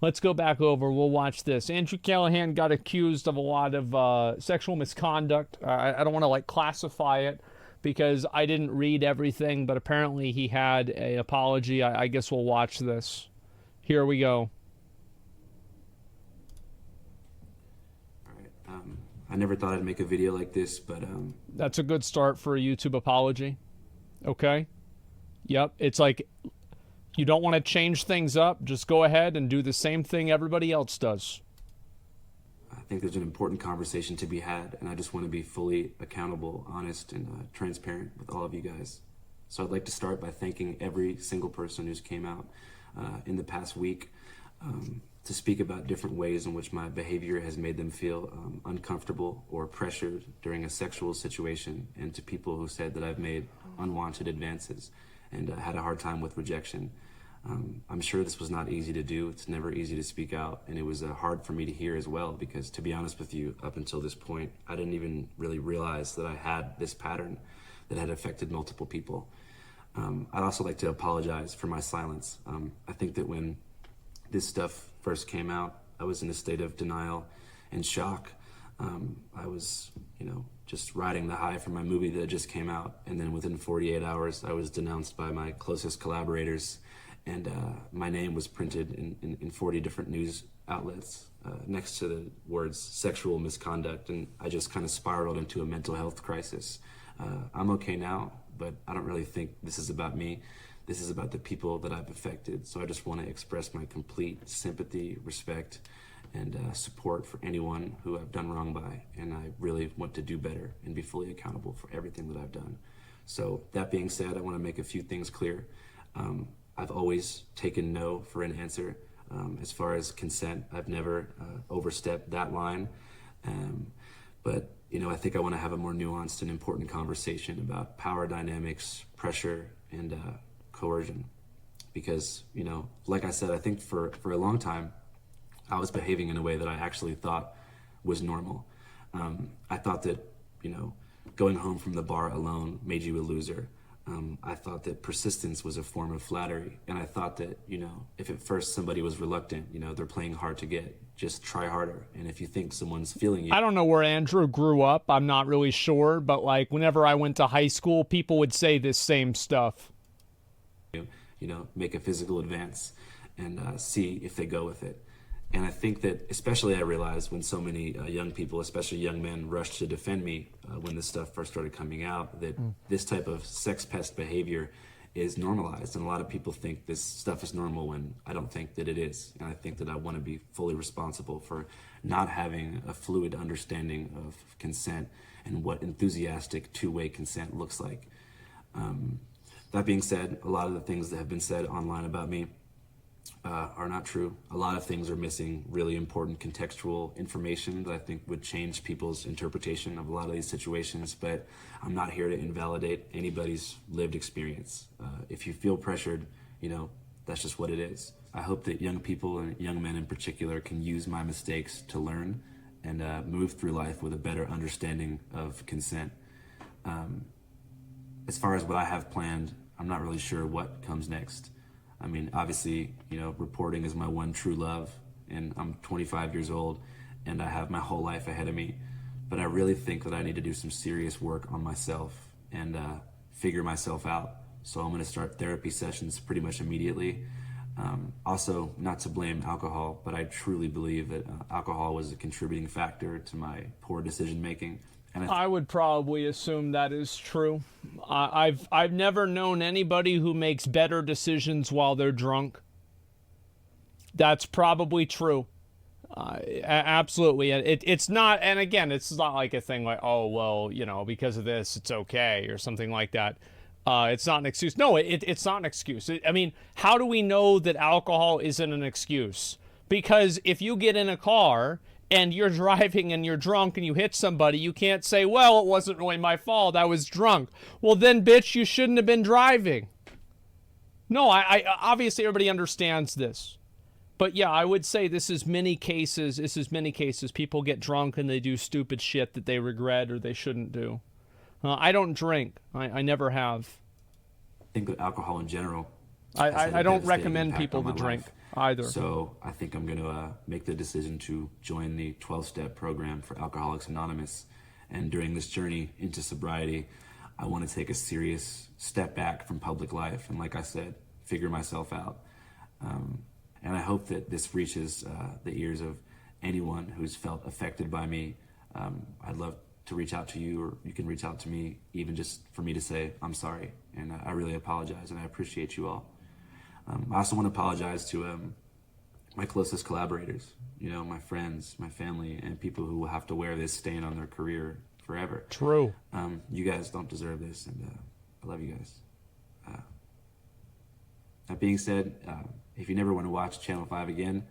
Let's go back over. We'll watch this. Andrew Callaghan got accused of a lot of sexual misconduct. I don't want to like classify it because I didn't read everything, but apparently he had an apology. I guess we'll watch this. Here we go. All right. I never thought I'd make a video like this, but That's a good start for a YouTube apology. Okay. Yep. It's like you don't want to change things up. Just go ahead and do the same thing everybody else does. I think there's an important conversation to be had, and I just want to be fully accountable, honest, and transparent with all of you guys. So I'd like to start by thanking every single person who's came out in the past week to speak about different ways in which my behavior has made them feel uncomfortable or pressured during a sexual situation, and to people who said that I've made unwanted advances and had a hard time with rejection. I'm sure this was not easy to do. It's never easy to speak out, and it was hard for me to hear as well, because to be honest with you, up until this point, I didn't even really realize that I had this pattern that had affected multiple people. I'd also like to apologize for my silence. I think that when this stuff first came out, I was in a state of denial and shock. I was, just riding the high from my movie that just came out, and then within 48 hours, I was denounced by my closest collaborators, and my name was printed in 40 different news outlets next to the words sexual misconduct, and I just kind of spiraled into a mental health crisis. I'm okay now, but I don't really think this is about me. This is about the people that I've affected. So I just want to express my complete sympathy, respect, and support for anyone who I've done wrong by. And I really want to do better and be fully accountable for everything that I've done. So that being said, I want to make a few things clear. I've always taken no for an answer. As far as consent, I've never overstepped that line. But I think I want to have a more nuanced and important conversation about power dynamics, pressure, and coercion. Because, like I said, I think for a long time, I was behaving in a way that I actually thought was normal. I thought that, going home from the bar alone made you a loser. I thought that persistence was a form of flattery. And I thought that, if at first somebody was reluctant, they're playing hard to get, just try harder. And if you think someone's feeling you. I don't know where Andrew grew up. I'm not really sure. But like whenever I went to high school, people would say this same stuff. Make a physical advance and see if they go with it. And I think that, especially I realized when so many young people, especially young men, rushed to defend me when this stuff first started coming out, that this type of sex pest behavior is normalized. And a lot of people think this stuff is normal when I don't think that it is. And I think that I want to be fully responsible for not having a fluid understanding of consent and what enthusiastic two-way consent looks like. That being said, a lot of the things that have been said online about me are not true. A lot of things are missing really important contextual information that I think would change people's interpretation of a lot of these situations, but I'm not here to invalidate anybody's lived experience. If you feel pressured, that's just what it is. I hope that young people and young men in particular can use my mistakes to learn and move through life with a better understanding of consent. As far as what I have planned, I'm not really sure what comes next. I mean, obviously, reporting is my one true love, and I'm 25 years old, and I have my whole life ahead of me. But I really think that I need to do some serious work on myself and figure myself out. So I'm going to start therapy sessions pretty much immediately. Also, not to blame alcohol, but I truly believe that alcohol was a contributing factor to my poor decision making. And I would probably assume that is true. I've never known anybody who makes better decisions while they're drunk. That's probably true. Absolutely. It's not, and again, it's not like a thing like, oh, well, because of this, it's okay, or something like that. It's not an excuse. No, it's not an excuse. I mean, how do we know that alcohol isn't an excuse? Because if you get in a car and you're driving and you're drunk and you hit somebody, you can't say, well, it wasn't really my fault, I was drunk. Well, then, bitch, you shouldn't have been driving. No, I obviously everybody understands this. But yeah, I would say this is many cases. People get drunk and they do stupid shit that they regret or they shouldn't do. I don't drink. I never have. I think that alcohol in general I don't recommend people to drink. Either. So I think I'm going to make the decision to join the 12-step program for Alcoholics Anonymous. And during this journey into sobriety, I want to take a serious step back from public life. And like I said, figure myself out. And I hope that this reaches the ears of anyone who's felt affected by me. I'd love to reach out to you, or you can reach out to me, even just for me to say, I'm sorry. And I really apologize, and I appreciate you all. I also want to apologize to my closest collaborators, my friends, my family, and people who will have to wear this stain on their career forever. True. You guys don't deserve this, and I love you guys. That being said, if you never want to watch Channel 5 again,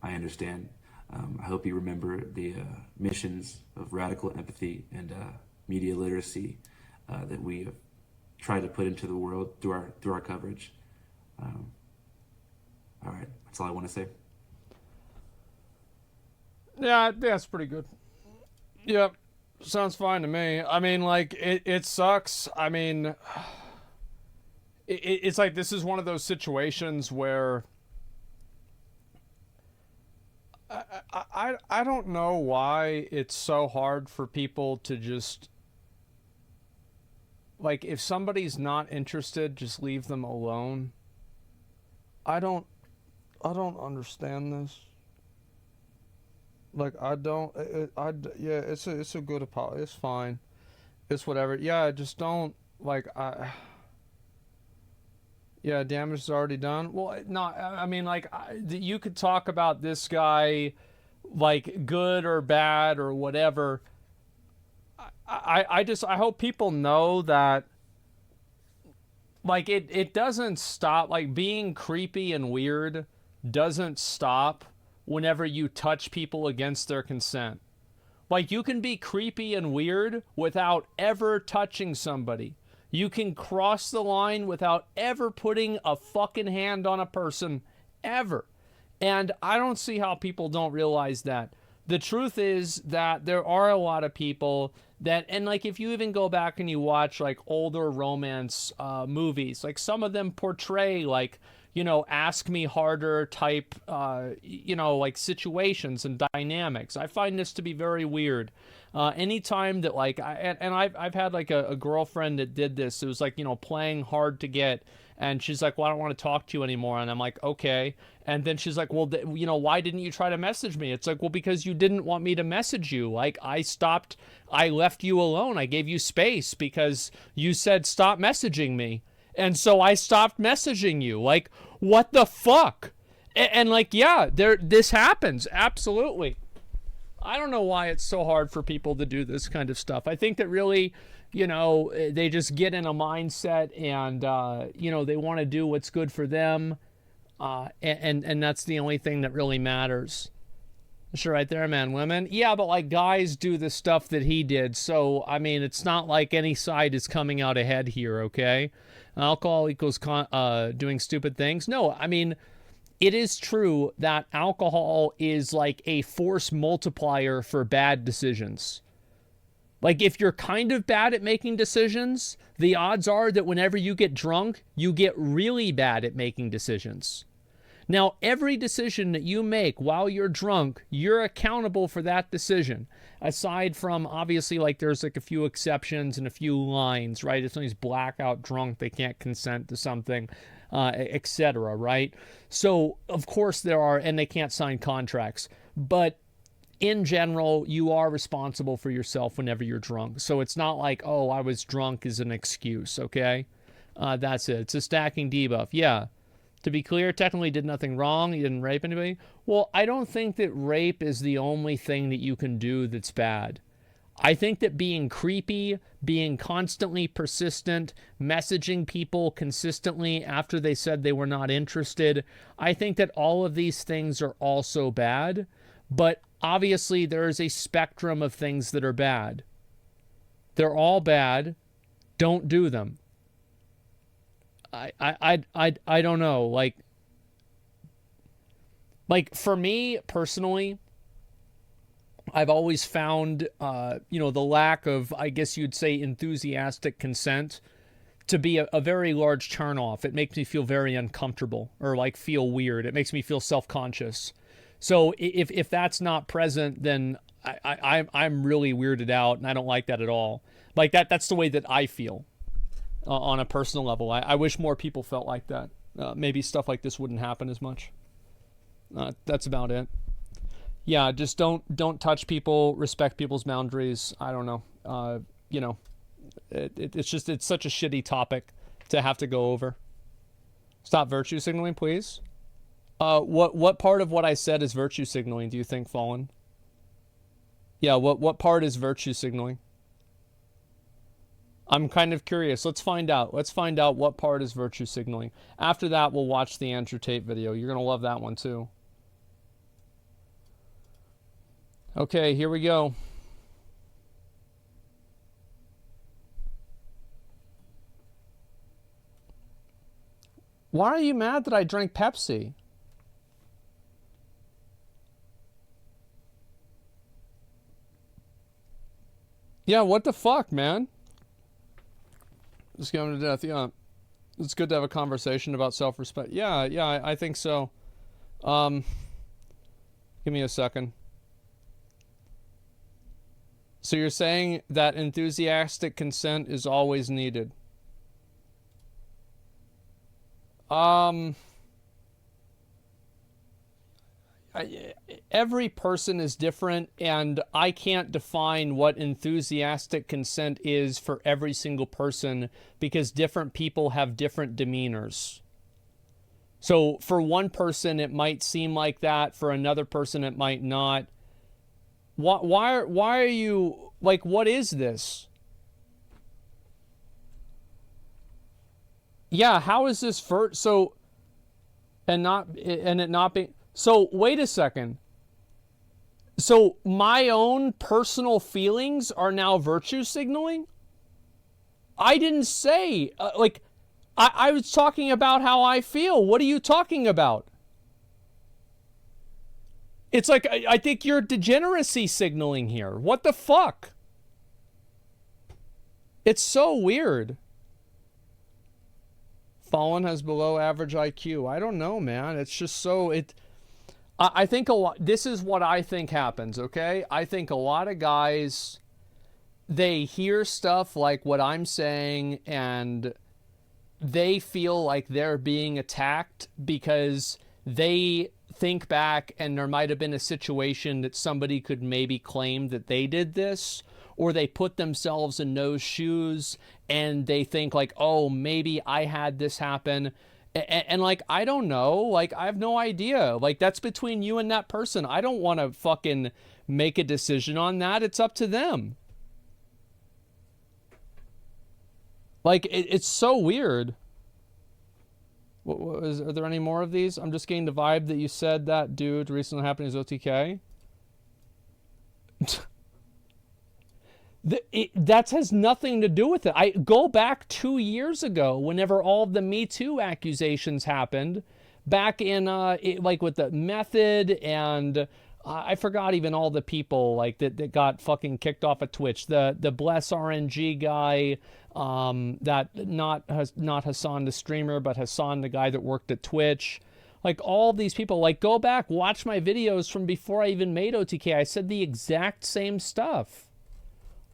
I understand. I hope you remember the missions of radical empathy and media literacy that we have tried to put into the world through our coverage. All right, that's all I want to say. Yeah, that's pretty good. Yep, sounds fine to me. I mean, like, it sucks. I mean, it's like this is one of those situations where I don't know why it's so hard for people to just, like, if somebody's not interested, just leave them alone. I don't understand this. Like, I don't. Yeah, it's a good apology. It's fine. It's whatever. Yeah, just don't, like, yeah, damage is already done. Well, not. I mean, like, you could talk about this guy, like, good or bad or whatever. I hope people know that, like, it doesn't stop. Like, being creepy and weird doesn't stop whenever you touch people against their consent. Like, you can be creepy and weird without ever touching somebody. You can cross the line without ever putting a fucking hand on a person, ever. And I don't see how people don't realize that. The truth is that there are a lot of people that, and like, if you even go back and you watch like older romance movies, like some of them portray like, ask me harder type, like situations and dynamics. I find this to be very weird. Anytime that, like, I've had like a girlfriend that did this. It was like, playing hard to get. And she's like, well, I don't want to talk to you anymore. And I'm like, okay. And then she's like, well, why didn't you try to message me? It's like, well, because you didn't want me to message you. Like, I left you alone. I gave you space because you said, stop messaging me. And so I stopped messaging you. Like, what the fuck? And like, yeah, this happens. Absolutely. I don't know why it's so hard for people to do this kind of stuff. I think that really, they just get in a mindset and, they want to do what's good for them. And that's the only thing that really matters. Sure, right there, man, women. Yeah, but like guys do the stuff that he did. So, I mean, it's not like any side is coming out ahead here, okay? Alcohol equals doing stupid things. No, I mean, it is true that alcohol is like a force multiplier for bad decisions. Like, if you're kind of bad at making decisions, the odds are that whenever you get drunk, you get really bad at making decisions. Now, every decision that you make while you're drunk, you're accountable for that decision. Aside from, obviously, like, there's like a few exceptions and a few lines, right? If somebody's blackout drunk, they can't consent to something, etc., right? So, of course there are, and they can't sign contracts. But in general, you are responsible for yourself whenever you're drunk. So it's not like, oh, I was drunk is an excuse, okay? That's it. It's a stacking debuff. Yeah. To be clear, technically did nothing wrong. You didn't rape anybody. Well, I don't think that rape is the only thing that you can do that's bad. I think that being creepy, being constantly persistent, messaging people consistently after they said they were not interested, I think that all of these things are also bad. But obviously, there is a spectrum of things that are bad. They're all bad. Don't do them. I don't know. Like for me personally, I've always found, the lack of, I guess you'd say, enthusiastic consent to be a very large turnoff. It makes me feel very uncomfortable or like feel weird. It makes me feel self-conscious. So if that's not present, then I'm really weirded out, and I don't like that at all. Like that's the way that I feel on a personal level. I wish more people felt like that. Maybe stuff like this wouldn't happen as much. That's about it. Yeah, just don't touch people. Respect people's boundaries. I don't know. It's such a shitty topic to have to go over. Stop virtue signaling, please. What part of what I said is virtue signaling, do you think, Fallen? Yeah, what part is virtue signaling? I'm kind of curious. Let's find out. Let's find out what part is virtue signaling. After that, we'll watch the Andrew Tate video. You're going to love that one, too. Okay, here we go. Why are you mad that I drank Pepsi? Yeah, what the fuck, man? Just going to death, yeah. It's good to have a conversation about self-respect. Yeah, I think so. Give me a second. So you're saying that enthusiastic consent is always needed? Every person is different, and I can't define what enthusiastic consent is for every single person because different people have different demeanors. So for one person, it might seem like that. For another person, it might not. Why are you, like, what is this? Yeah, how is this so, and it not being, so wait a second. So my own personal feelings are now virtue signaling? I didn't say, I was talking about how I feel. What are you talking about? It's like, I think you're degeneracy signaling here. What the fuck? It's so weird. Fallen has below average IQ. I don't know, man. It's just so, I think a lot, this is what I think happens, okay? I think a lot of guys, they hear stuff like what I'm saying and they feel like they're being attacked because they think back and there might have been a situation that somebody could maybe claim that they did this, or they put themselves in those shoes and they think like, oh, maybe I had this happen. And like, I don't know, like, I have no idea. Like, that's between you and that person. I don't want to fucking make a decision on that. It's up to them. Like, it's so weird. Are there any more of these? I'm just getting the vibe that you said that dude recently happened is OTK. That has nothing to do with it. I go back 2 years ago, whenever all of the Me Too accusations happened, back in like with the Method and I forgot even all the people like that got fucking kicked off of Twitch. The Bless RNG guy, that not Hassan the streamer, but Hassan the guy that worked at Twitch. Like all these people, like go back, watch my videos from before I even made OTK. I said the exact same stuff.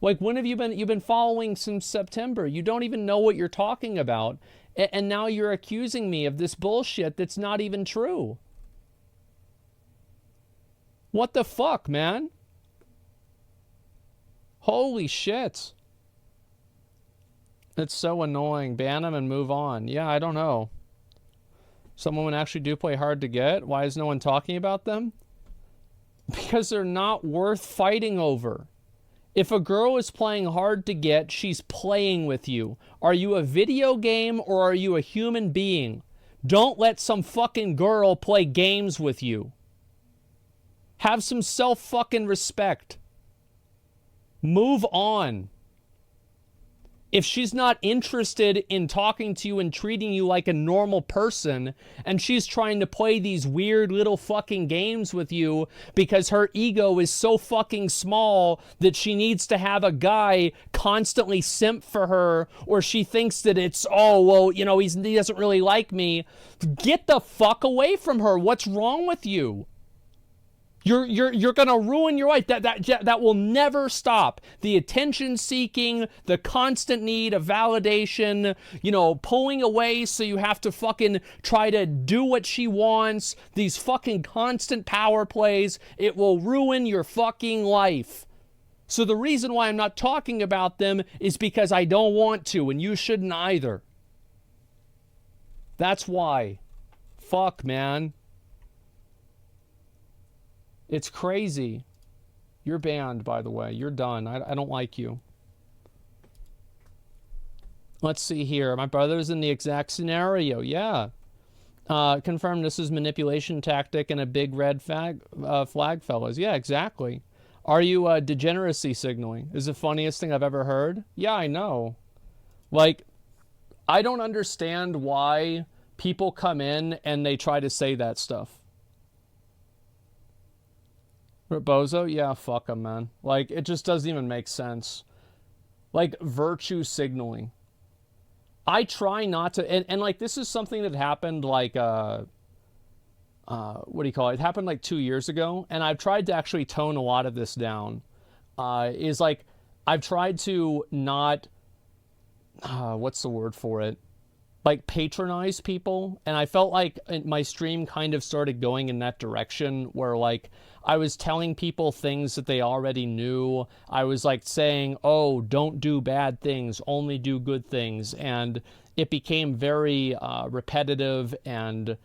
Like, when have you've been following since September? You don't even know what you're talking about. And now you're accusing me of this bullshit that's not even true. What the fuck, man? Holy shit. It's so annoying. Ban them and move on. Yeah, I don't know. Some women actually do play hard to get. Why is no one talking about them? Because they're not worth fighting over. If a girl is playing hard to get, she's playing with you. Are you a video game or are you a human being? Don't let some fucking girl play games with you. Have some self-fucking respect. Move on. If she's not interested in talking to you and treating you like a normal person, and she's trying to play these weird little fucking games with you because her ego is so fucking small that she needs to have a guy constantly simp for her, or she thinks that it's, oh, well, you know, he doesn't really like me, get the fuck away from her. What's wrong with you? You're gonna ruin your life. That will never stop. The attention seeking, the constant need of validation, you know, pulling away so you have to fucking try to do what she wants. These fucking constant power plays. It will ruin your fucking life. So the reason why I'm not talking about them is because I don't want to, and you shouldn't either. That's why. Fuck, man. It's crazy. You're banned, by the way. You're done. I don't like you. Let's see here. My brother's in the exact scenario. Yeah. Confirm this is manipulation tactic and a big red flag, fellas. Yeah, exactly. Are you degeneracy signaling? Is the funniest thing I've ever heard. Yeah, I know. Like, I don't understand why people come in and they try to say that stuff. Bozo? Yeah, fuck him, man. Like, it just doesn't even make sense. Like, virtue signaling. I try not to, and like, this is something that happened, like, what do you call it? It happened, like, 2 years ago, and I've tried to actually tone a lot of this down. Is, like, I've tried to not, what's the word for it? Like, patronize people, and I felt like my stream kind of started going in that direction where, like, I was telling people things that they already knew. I was like saying, oh, don't do bad things, only do good things. And it became very repetitive and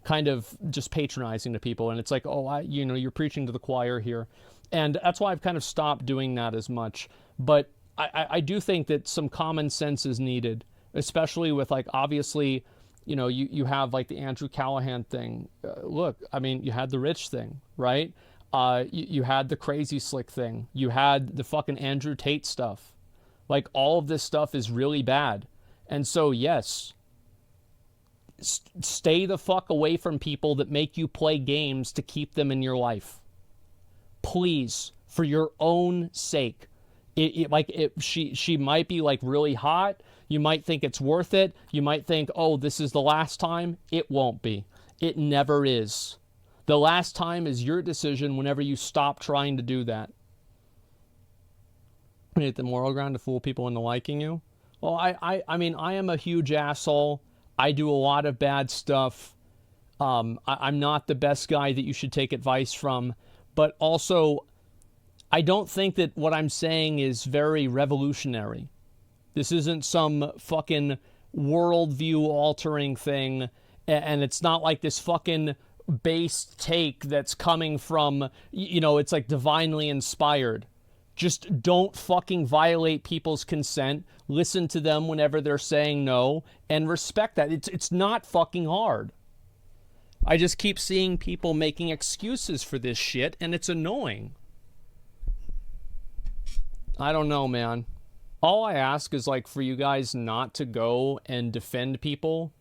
kind of just patronizing to people. And it's like, oh, you're preaching to the choir here. And that's why I've kind of stopped doing that as much. But I do think that some common sense is needed, especially with, like, obviously, you know, you have, like, the Andrew Callaghan thing. Look, I mean, you had the rich thing, right? You had the crazy slick thing. You had the fucking Andrew Tate stuff. Like, all of this stuff is really bad. And so, yes, stay the fuck away from people that make you play games to keep them in your life. Please, for your own sake. She might be, like, really hot. You might think it's worth it. You might think, oh, this is the last time. It won't be. It never is. The last time is your decision whenever you stop trying to do that. Hit the moral ground to fool people into liking you. Well, I mean, I am a huge asshole. I do a lot of bad stuff. I'm not the best guy that you should take advice from. But also, I don't think that what I'm saying is very revolutionary. This isn't some fucking worldview altering thing. And it's not like this fucking based take that's coming from, you know, it's like divinely inspired. Just don't fucking violate people's consent. Listen to them whenever they're saying no, and respect that. It's not fucking hard. I just keep seeing people making excuses for this shit, and it's annoying. I don't know, man. All I ask is, like, for you guys not to go and defend people.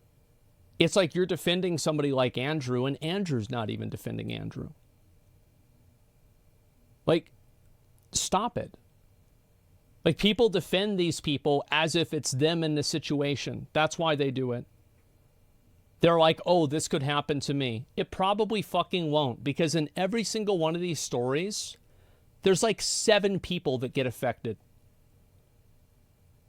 It's like you're defending somebody like Andrew, and Andrew's not even defending Andrew. Like, stop it. Like, people defend these people as if it's them in the situation. That's why they do it. They're like, oh, this could happen to me. It probably fucking won't, because in every single one of these stories, there's like 7 people that get affected.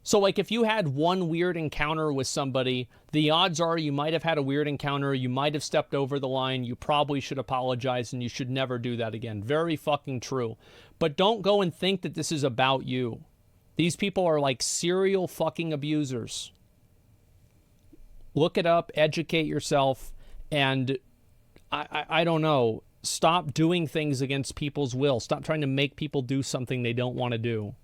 So, like, if you had one weird encounter with somebody, the odds are you might have had a weird encounter, you might have stepped over the line, you probably should apologize, and you should never do that again. Very fucking true. But don't go and think that this is about you. These people are like serial fucking abusers. Look it up, educate yourself, and I don't know, stop doing things against people's will. Stop trying to make people do something they don't want to do.